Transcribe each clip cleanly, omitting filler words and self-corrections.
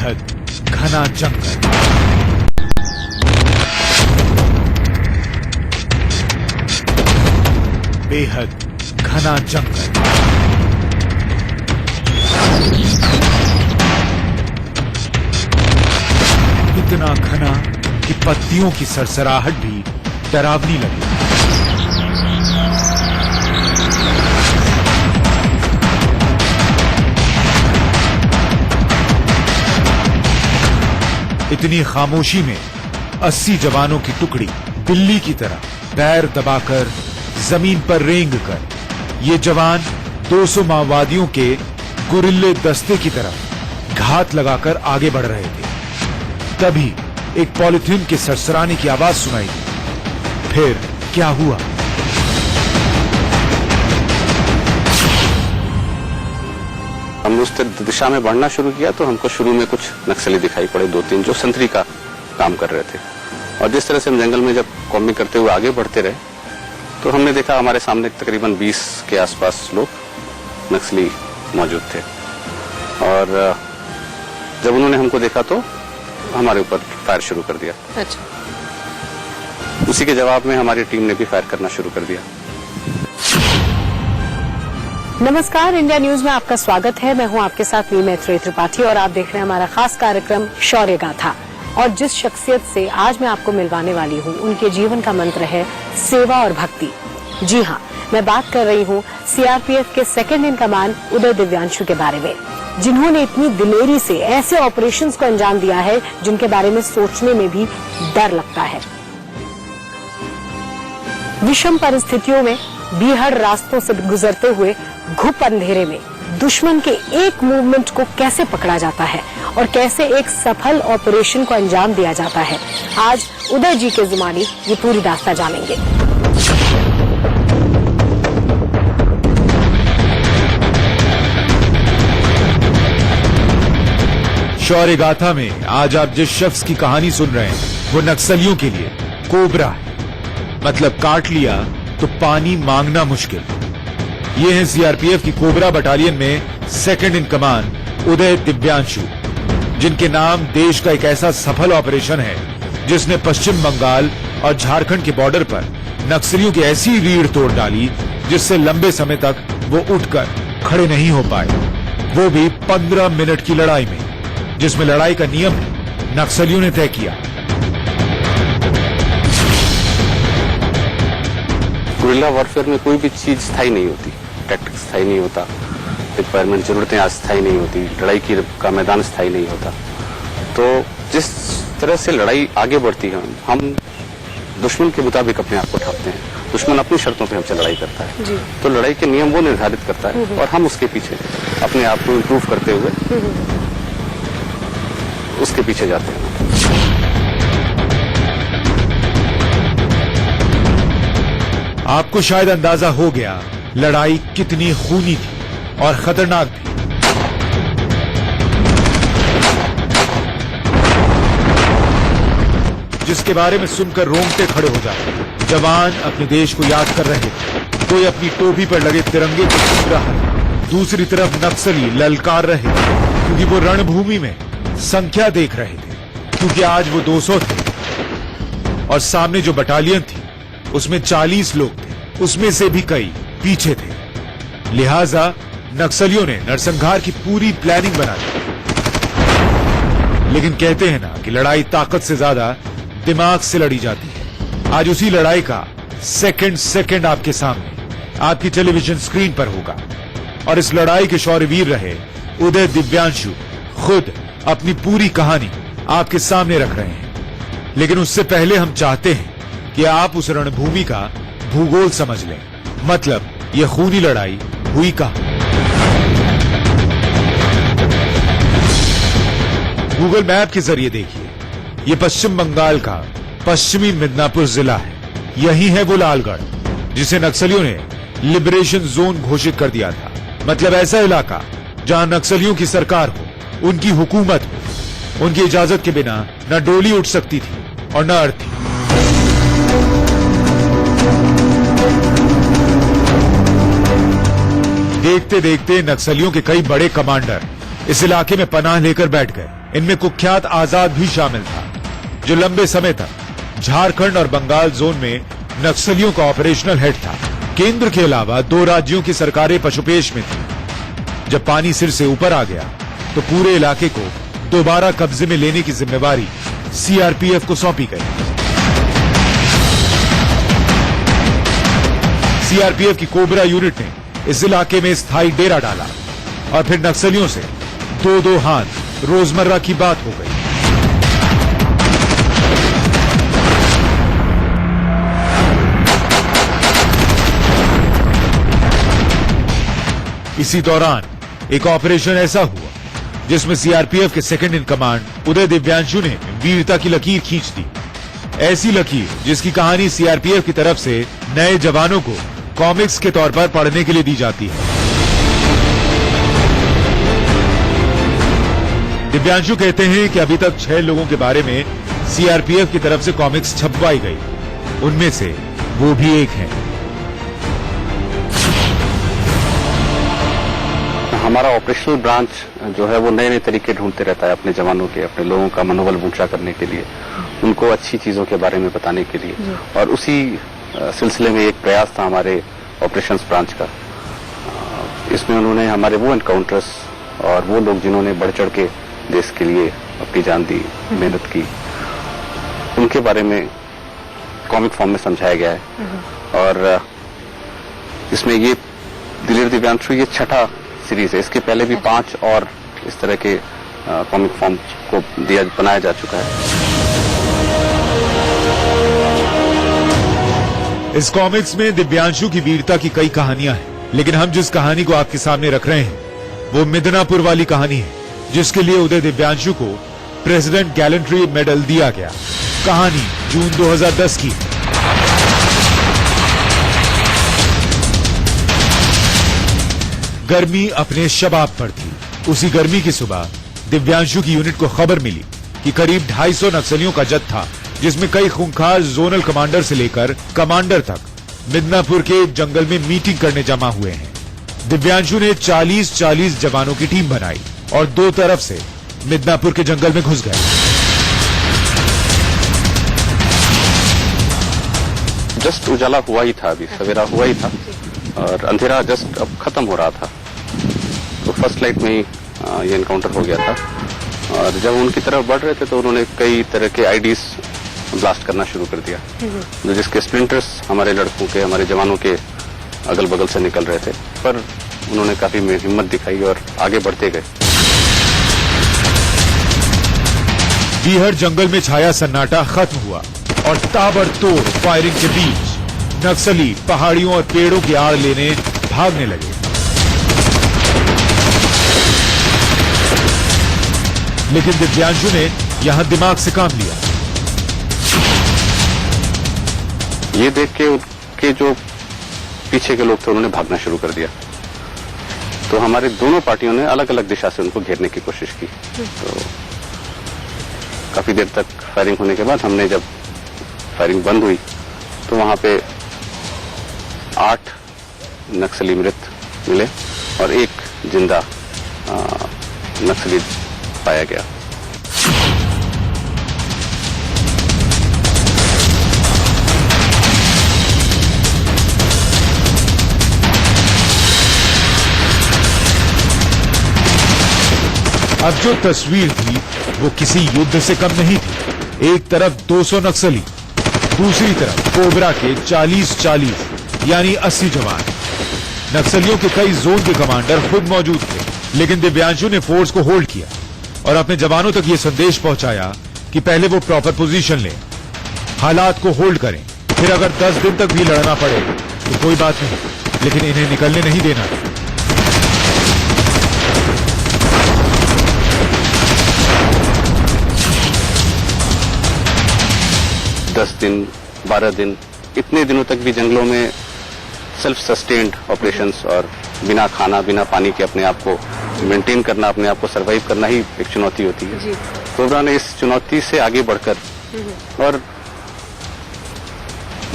बेहद घना जंगल। बेहद घना जंगल। इतना घना कि पत्तियों की सरसराहट भी डरावनी लगी। इतनी खामोशी में 80 जवानों की टुकड़ी बिल्ली की तरह पैर दबाकर जमीन पर रेंग कर ये जवान 200 माओवादियों के गुरिल्ले दस्ते की तरफ घात लगाकर आगे बढ़ रहे थे। तभी एक पॉलिथीन के सरसराने की आवाज सुनाई दी। फिर क्या हुआ? हमने उस दिशा में बढ़ना शुरू किया तो हमको शुरू में कुछ नक्सली दिखाई पड़े, 2-3 जो संतरी का काम कर रहे थे। और जिस तरह से हम जंगल में जब कॉम्बिंग करते हुए आगे बढ़ते रहे तो हमने देखा हमारे सामने तकरीबन 20 के आसपास लोग नक्सली मौजूद थे। और जब उन्होंने हमको देखा तो हमारे ऊपर फायर शुरू कर दिया। अच्छा। उसी के जवाब में हमारी टीम ने भी फायर करना शुरू कर दिया। नमस्कार, इंडिया न्यूज में आपका स्वागत है। मैं हूं आपके साथ वी मैत्री त्रिपाठी और आप देख रहे हैं हमारा खास कार्यक्रम शौर्य गाथा। और जिस शख्सियत से आज मैं आपको मिलवाने वाली हूं, उनके जीवन का मंत्र है सेवा और भक्ति। जी हां, मैं बात कर रही हूं सीआरपीएफ के सेकंड इन कमांड उदय दिव्यांशु के बारे में, जिन्होंने इतनी दिलेरी से ऐसे ऑपरेशंस को अंजाम दिया है जिनके बारे में सोचने में भी डर लगता है। विषम परिस्थितियों में बीहड़ रास्तों से गुजरते हुए घुप अंधेरे में दुश्मन के एक मूवमेंट को कैसे पकड़ा जाता है और कैसे एक सफल ऑपरेशन को अंजाम दिया जाता है, आज उदय जी के जुबानी ये पूरी दास्तां जानेंगे। शौर्य गाथा में आज आप जिस शख्स की कहानी सुन रहे हैं वो नक्सलियों के लिए कोबरा है। मतलब काट लिया तो पानी मांगना मुश्किल। ये हैं सीआरपीएफ की कोबरा बटालियन में सेकंड इन कमांड उदय दिव्यांशु, जिनके नाम देश का एक ऐसा सफल ऑपरेशन है जिसने पश्चिम बंगाल और झारखंड के बॉर्डर पर नक्सलियों की ऐसी रीढ़ तोड़ डाली जिससे लंबे समय तक वो उठकर खड़े नहीं हो पाए, वो भी 15 मिनट की लड़ाई में, जिसमें लड़ाई का नियम नक्सलियों ने तय किया। गुरिल्ला वॉरफेयर में कोई भी चीज स्थायी नहीं होती, टैक्टिक्स स्थायी नहीं होता, रिक्वायरमेंट जरूरतें अस्थायी नहीं होती, लड़ाई का मैदान स्थायी नहीं होता। तो जिस तरह से लड़ाई आगे बढ़ती है, हम दुश्मन के मुताबिक अपने आप को ठाकते हैं। दुश्मन अपनी शर्तों पे हमसे लड़ाई करता है जी। तो लड़ाई के नियम वो निर्धारित करता है और हम उसके पीछे अपने आप को इम्प्रूव करते हुए उसके पीछे जाते हैं। आपको शायद अंदाजा हो गया लड़ाई कितनी खूनी थी और खतरनाक भी। जिसके बारे में सुनकर रोंगटे खड़े हो जाते। जवान अपने देश को याद कर रहे थे, कोई अपनी टोपी पर लगे तिरंगे को छू रहा है, दूसरी तरफ नक्सली ललकार रहे थे क्योंकि वो रणभूमि में संख्या देख रहे थे, क्योंकि आज वो 200 थे और सामने जो बटालियन थी उसमें 40 लोग थे, उसमें से भी कई पीछे थे। लिहाजा नक्सलियों ने नरसंहार की पूरी प्लानिंग बना दी। लेकिन कहते हैं ना कि लड़ाई ताकत से ज्यादा दिमाग से लड़ी जाती है। आज उसी लड़ाई का सेकंड आपके सामने आपकी टेलीविजन स्क्रीन पर होगा और इस लड़ाई के शौर्यवीर रहे उदय दिव्यांशु खुद अपनी पूरी कहानी आपके सामने रख रहे हैं। लेकिन उससे पहले हम चाहते हैं कि आप उस रणभूमि का भूगोल समझ लें। मतलब यह खूनी लड़ाई हुई कहां। गूगल मैप के जरिए देखिए, ये पश्चिम बंगाल का पश्चिमी मिदनापुर जिला है। यही है वो लालगढ़ जिसे नक्सलियों ने लिबरेशन जोन घोषित कर दिया था। मतलब ऐसा इलाका जहां नक्सलियों की सरकार हो, उनकी हुकूमत हो, उनकी इजाजत के बिना न डोली उठ सकती थी और न अर्थी। देखते देखते नक्सलियों के कई बड़े कमांडर इस इलाके में पनाह लेकर बैठ गए। इनमें कुख्यात आजाद भी शामिल था, जो लंबे समय तक झारखंड और बंगाल जोन में नक्सलियों का ऑपरेशनल हेड था। केंद्र के अलावा 2 राज्यों की सरकारें पशुपेश में थी। जब पानी सिर से ऊपर आ गया तो पूरे इलाके को दोबारा कब्जे में लेने की जिम्मेवारी सीआरपीएफ को सौंपी गई। सीआरपीएफ की कोबरा यूनिट ने इस इलाके में स्थायी डेरा डाला और फिर नक्सलियों से 2-2 हाथ रोजमर्रा की बात हो गई। इसी दौरान एक ऑपरेशन ऐसा हुआ जिसमें सीआरपीएफ के सेकंड इन कमांड उदय दिव्यांशु ने वीरता की लकीर खींच दी। ऐसी लकीर जिसकी कहानी सीआरपीएफ की तरफ से नए जवानों को कॉमिक्स के तौर पर पढ़ने के लिए दी जाती है। दिव्यांशु कहते हैं कि अभी तक 6 लोगों के बारे में सीआरपीएफ की तरफ से कॉमिक्स छपवाई गई, उनमें से वो भी एक है। हमारा ऑपरेशनल ब्रांच जो है वो नए नए तरीके ढूंढते रहता है अपने जवानों के, अपने लोगों का मनोबल ऊंचा करने के लिए, उनको अच्छी चीजों के बारे में बताने के लिए। और उसी सिलसिले में एक प्रयास था हमारे ऑपरेशंस ब्रांच का। इसमें उन्होंने हमारे वो एनकाउंटर्स और वो लोग जिन्होंने बढ़ चढ़ के देश के लिए अपनी जान दी, मेहनत की, उनके बारे में कॉमिक फॉर्म में समझाया गया है। और इसमें ये दिलेर दिव्यांशु ये 6ठा सीरीज है। इसके पहले भी 5 और इस तरह के कॉमिक फॉर्म को बनाया जा चुका है। इस कॉमिक्स में दिव्यांशु की वीरता की कई कहानियां हैं, लेकिन हम जिस कहानी को आपके सामने रख रहे हैं वो मिदनापुर वाली कहानी है, जिसके लिए उदय दिव्यांशु को प्रेसिडेंट गैलेंट्री मेडल दिया गया। कहानी जून 2010 की। गर्मी अपने शबाब पर थी। उसी गर्मी की सुबह दिव्यांशु की यूनिट को खबर मिली कि करीब 250 नक्सलियों का जत्था, जिसमें कई खूंखार जोनल कमांडर से लेकर कमांडर तक, मिदनापुर के एक जंगल में मीटिंग करने जमा हुए हैं। दिव्यांशु ने 40-40 जवानों की टीम बनाई और 2 तरफ से मिदनापुर के जंगल में घुस गए। जस्ट उजाला हुआ ही था, अभी सवेरा हुआ ही था और अंधेरा जस्ट अब खत्म हो रहा था। तो फर्स्ट लाइट में ही ये एनकाउंटर हो गया था। और जब उनकी तरफ बढ़ रहे थे तो उन्होंने कई तरह के आईडीज ब्लास्ट करना शुरू कर दिया, जो जिसके स्प्लिंटर्स हमारे लड़कों के, हमारे जवानों के अगल बगल से निकल रहे थे। पर उन्होंने काफी हिम्मत दिखाई और आगे बढ़ते गए। बीहड़ जंगल में छाया सन्नाटा खत्म हुआ और ताबड़तोड़ फायरिंग के बीच नक्सली पहाड़ियों और पेड़ों की आड़ लेने भागने लगे। लेकिन दिव्यांशु ने यहां दिमाग से काम लिया। ये देख के उनके जो पीछे के लोग थे उन्होंने भागना शुरू कर दिया। तो हमारे दोनों पार्टियों ने अलग अलग दिशा से उनको घेरने की कोशिश की। तो काफी देर तक फायरिंग होने के बाद हमने जब फायरिंग बंद हुई तो वहां पे 8 नक्सली मृत मिले और 1 जिंदा नक्सली पाया गया। अब जो तस्वीर थी वो किसी युद्ध से कम नहीं थी। एक तरफ 200 नक्सली, दूसरी तरफ कोबरा के 40-40 यानी 80 जवान। नक्सलियों के कई जोन के कमांडर खुद मौजूद थे, लेकिन दिव्यांशु ने फोर्स को होल्ड किया और अपने जवानों तक ये संदेश पहुंचाया कि पहले वो प्रॉपर पोजीशन लें, हालात को होल्ड करें, फिर अगर 10 दिन तक भी लड़ना पड़े तो कोई बात नहीं, लेकिन इन्हें निकलने नहीं देना। 10 दिन 12 दिन इतने दिनों तक भी जंगलों में सेल्फ सस्टेन्ड ऑपरेशंस और बिना खाना बिना पानी के अपने आप को मेंटेन करना, अपने आप को सरवाइव करना ही एक चुनौती होती है। कोबरा ने इस चुनौती से आगे बढ़कर और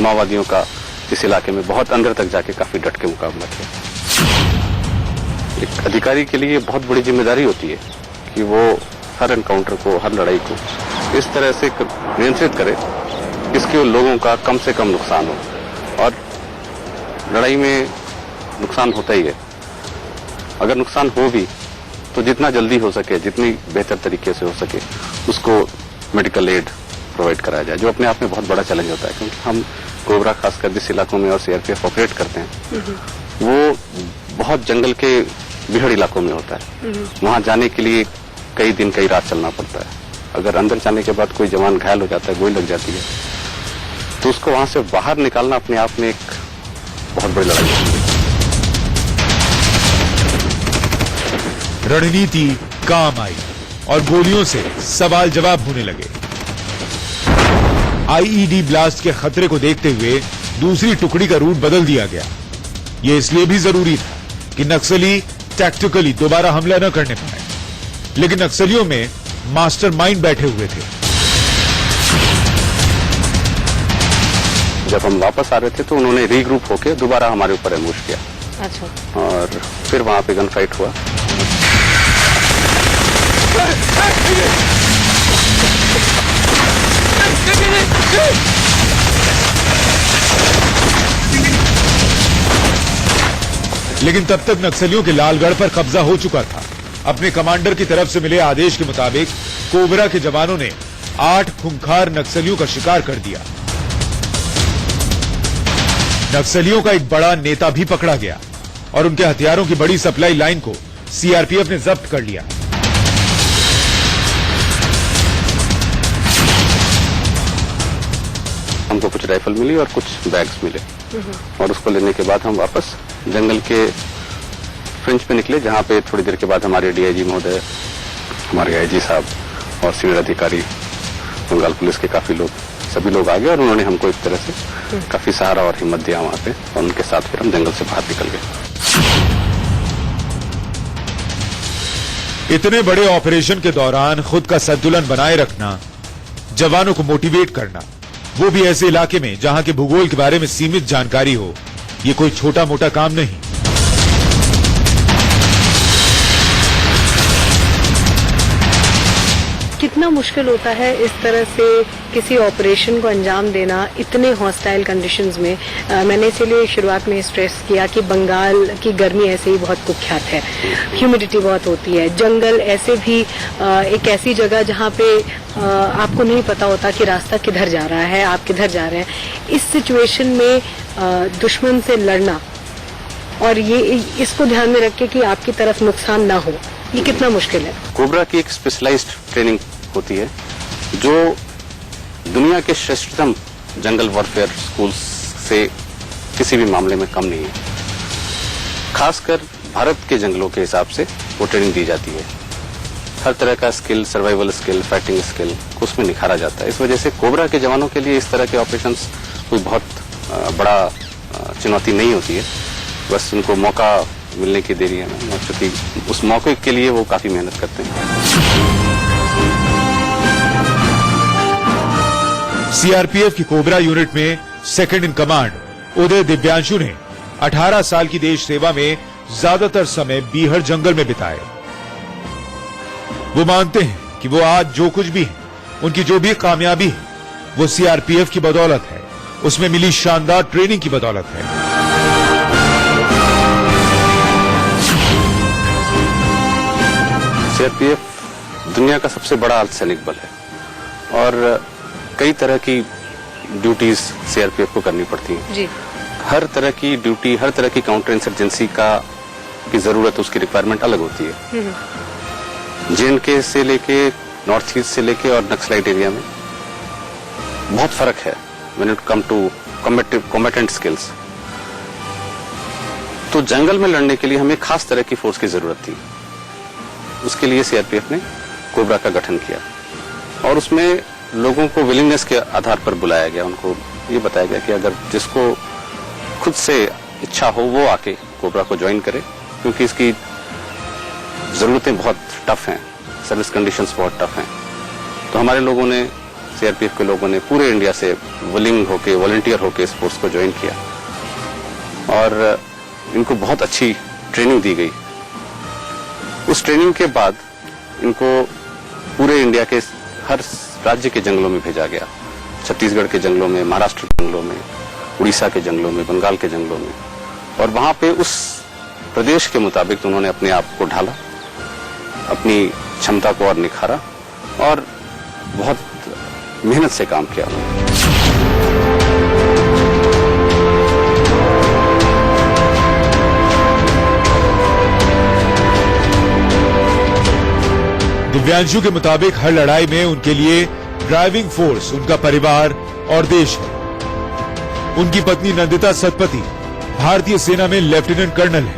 माओवादियों का इस इलाके में बहुत अंदर तक जाके काफी डट के मुकाबला किया। एक अधिकारी के लिए बहुत बड़ी जिम्मेदारी होती है कि वो हर एनकाउंटर को, हर लड़ाई को इस तरह से नियंत्रित करे जिसके लोगों का कम से कम नुकसान हो। और लड़ाई में नुकसान होता ही है, अगर नुकसान हो भी तो जितना जल्दी हो सके, जितनी बेहतर तरीके से हो सके उसको मेडिकल एड प्रोवाइड कराया जाए, जो अपने आप में बहुत बड़ा चैलेंज होता है। क्योंकि हम कोबरा खासकर जिस इलाकों में और सीआरपीएफ ऑपरेट करते हैं वो बहुत जंगल के बिहड़ इलाकों में होता है। वहां जाने के लिए कई दिन कई रात चलना पड़ता है। अगर अंदर जाने के बाद कोई जवान घायल हो जाता है, गोली लग जाती है, तो उसको वहां से बाहर निकालना अपने आप में एक बहुत बड़ी लड़ाई है। रणनीति काम आई और गोलियों से सवाल जवाब होने लगे। आईईडी ब्लास्ट के खतरे को देखते हुए दूसरी टुकड़ी का रूट बदल दिया गया। यह इसलिए भी जरूरी था कि नक्सली टैक्टिकली दोबारा हमला न करने पाए, लेकिन नक्सलियों में मास्टरमाइंड बैठे हुए थे। जब हम वापस आ रहे थे तो उन्होंने रीग्रुप होकर दोबारा हमारे ऊपर एम्बुश किया। अच्छा। और फिर वहां पे गन फाइट हुआ। लेकिन तब तक नक्सलियों के लालगढ़ पर कब्जा हो चुका था। अपने कमांडर की तरफ से मिले आदेश के मुताबिक कोबरा के जवानों ने 8 खूंखार नक्सलियों का शिकार कर दिया। नक्सलियों का एक बड़ा नेता भी पकड़ा गया और उनके हथियारों की बड़ी सप्लाई लाइन को सीआरपीएफ ने जब्त कर लिया। हमको कुछ राइफल मिली और कुछ बैग्स मिले और उसको लेने के बाद हम वापस जंगल के फ्रेंच पे निकले, जहां पे थोड़ी देर के बाद हमारे डीआईजी महोदय, हमारे आईजी साहब और सीनियर अधिकारी, बंगाल पुलिस के काफी लोग, सभी लोग आ गए और उन्होंने हमको एक तरह से काफी सहारा और हिम्मत दिया वहां पे, और उनके साथ फिर हम जंगल से बाहर निकल गए। इतने बड़े ऑपरेशन के दौरान खुद का संतुलन बनाए रखना, जवानों को मोटिवेट करना, वो भी ऐसे इलाके में जहां के भूगोल के बारे में सीमित जानकारी हो, ये कोई छोटा मोटा काम नहीं। कितना मुश्किल होता है इस तरह से किसी ऑपरेशन को अंजाम देना इतने हॉस्टाइल कंडीशंस में। मैंने इसीलिए शुरुआत में स्ट्रेस किया कि बंगाल की गर्मी ऐसे ही बहुत कुख्यात है, ह्यूमिडिटी बहुत होती है, जंगल ऐसे भी एक ऐसी जगह जहाँ पे आपको नहीं पता होता कि रास्ता किधर जा रहा है, आप किधर जा रहे हैं। इस सिचुएशन में दुश्मन से लड़ना और ये इसको ध्यान में रख के कि आपकी तरफ नुकसान ना हो, ये कितना मुश्किल है। कोबरा की एक स्पेशलाइज्ड ट्रेनिंग होती है जो दुनिया के श्रेष्ठतम जंगल वॉरफेयर स्कूल से किसी भी मामले में कम नहीं है। खासकर भारत के जंगलों के हिसाब से वो ट्रेनिंग दी जाती है। हर तरह का skill, survival skill, fighting skill उसमें निखारा जाता है। इस वजह से कोबरा के जवानों के लिए इस तरह के ऑपरेशंस कोई बहुत बड़ा चुनौती नहीं होती है, बस उनको मौका मिलने की देरी है ना, क्योंकि उस मौके के लिए वो काफी मेहनत करते हैं। सीआरपीएफ की कोबरा यूनिट में सेकंड इन कमांड उदय दिव्यांशु ने 18 साल की देश सेवा में ज्यादातर समय बीहड़ जंगल में बिताए। वो मानते हैं कि वो आज जो कुछ भी है, उनकी जो भी कामयाबी है, वो सीआरपीएफ की बदौलत है, उसमें मिली शानदार ट्रेनिंग की बदौलत है। सीआरपीएफ दुनिया का सबसे बड़ा अर्धसैनिक बल है और कई तरह की ड्यूटीज सीआरपीएफ को करनी पड़ती हैं। जी। हर तरह की ड्यूटी, हर तरह की काउंटर इंसर्जेंसी की जरूरत, उसकी रिक्वायरमेंट अलग होती है। जेएनके से लेके नॉर्थ ईस्ट से लेके और नक्सलाइट एरिया में बहुत फर्क है when it come to combatant skills. तो जंगल में लड़ने के लिए हमें खास तरह की फोर्स की जरूरत थी। उसके लिए सीआरपीएफ ने कोबरा का गठन किया और उसमें लोगों को विलिंगनेस के आधार पर बुलाया गया। उनको ये बताया गया कि अगर जिसको खुद से इच्छा हो वो आके कोबरा को ज्वाइन करे, क्योंकि इसकी जरूरतें बहुत टफ हैं, सर्विस कंडीशंस बहुत टफ हैं। तो हमारे लोगों ने, सीआरपीएफ के लोगों ने पूरे इंडिया से विलिंग होके, वॉलंटियर होके इस फोर्स को ज्वाइन किया और इनको बहुत अच्छी ट्रेनिंग दी गई। उस ट्रेनिंग के बाद इनको पूरे इंडिया के हर राज्य के जंगलों में भेजा गया। छत्तीसगढ़ के जंगलों में, महाराष्ट्र के जंगलों में, उड़ीसा के जंगलों में, बंगाल के जंगलों में, और वहां पे उस प्रदेश के मुताबिक उन्होंने अपने आप को ढाला, अपनी क्षमता को और निखारा और बहुत मेहनत से काम किया। दिव्यांशु के मुताबिक हर लड़ाई में उनके लिए ड्राइविंग फोर्स उनका परिवार और देश है। उनकी पत्नी नंदिता सतपथी भारतीय सेना में लेफ्टिनेंट कर्नल है।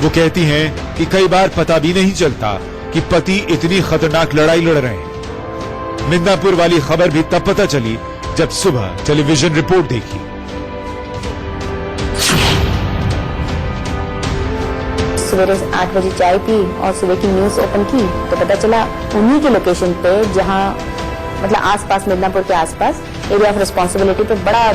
वो कहती हैं कि कई बार पता भी नहीं चलता कि पति इतनी खतरनाक लड़ाई लड़ रहे हैं। मिदनापुर वाली खबर भी तब पता चली जब सुबह टेलीविजन रिपोर्ट देखी। सवेरे 8 बजे चाय पी और सुबह की न्यूज ओपन की तो पता चला उन्हीं के लोकेशन पे, जहां मतलब आसपास, मिदनापुर के आसपास एरिया ऑफ रिस्पॉन्सिबिलिटी पे बड़ा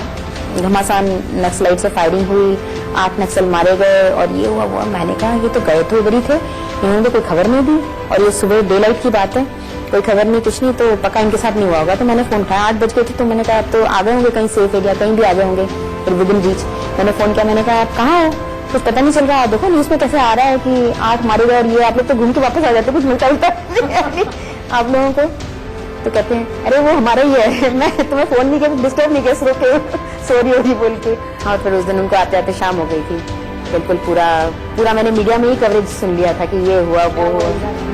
घमासान नक्सलाइट से फायरिंग हुई, 8 नक्सल मारे गए और ये हुआ वो। मैंने कहा ये तो गए तो इधर ही थे, इन्होंने तो कोई खबर नहीं दी, और ये सुबह डे लाइट की बात है, कोई खबर नहीं, कुछ नहीं, तो पक्का इनके साथ नहीं हुआ होगा। तो मैंने फोन उठाया, 8 बज गए थे, तो मैंने कहा आप तो आ गए होंगे कहीं सेफ एरिया, कहीं भी आ गए होंगे, फिर विदिन रीच। मैंने फोन किया, मैंने कहा आप कहाँ हो, कुछ पता नहीं चल रहा। देखो न्यूज में कैसे आ रहा है कि 8 मारे गए और ये, आप लोग तो घूम के वापस आ जाते, कुछ मिलता उलता आप लोगों को। तो कहते हैं अरे वो हमारा ही है, मैं तुम्हें फोन नहीं किया, डिस्टर्ब नहीं किया, सॉरी होगी बोल के। और फिर उस दिन उनको आते आते शाम हो गई थी। बिल्कुल पूरा मैंने मीडिया में ही कवरेज सुन लिया था कि ये हुआ वो,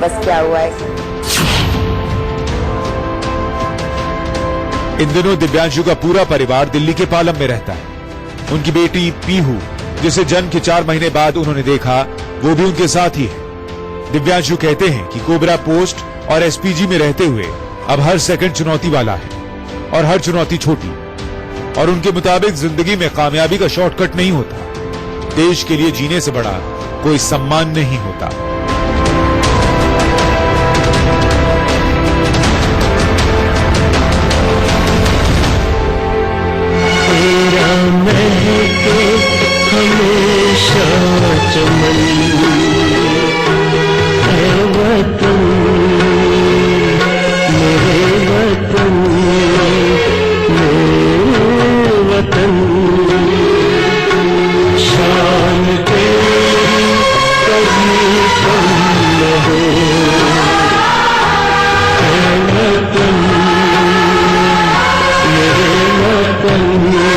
बस क्या हुआ है। इन दिनों दिव्यांशु का पूरा परिवार दिल्ली के पालम में रहता है। उनकी बेटी पीहू, जिसे जन्म के 4 महीने बाद उन्होंने देखा, वो भी उनके साथ ही है। दिव्यांशु कहते हैं कि कोबरा पोस्ट और एसपीजी में रहते हुए अब हर सेकंड चुनौती वाला है, और हर चुनौती छोटी। और उनके मुताबिक जिंदगी में कामयाबी का शॉर्टकट नहीं होता। देश के लिए जीने से बड़ा कोई सम्मान नहीं होता। तेरा महके हमेशा चमन है वतन, मेरे वतन, मेरे वतन। शान तेरी कभी कम न हो, है वतन, मेरे वतन।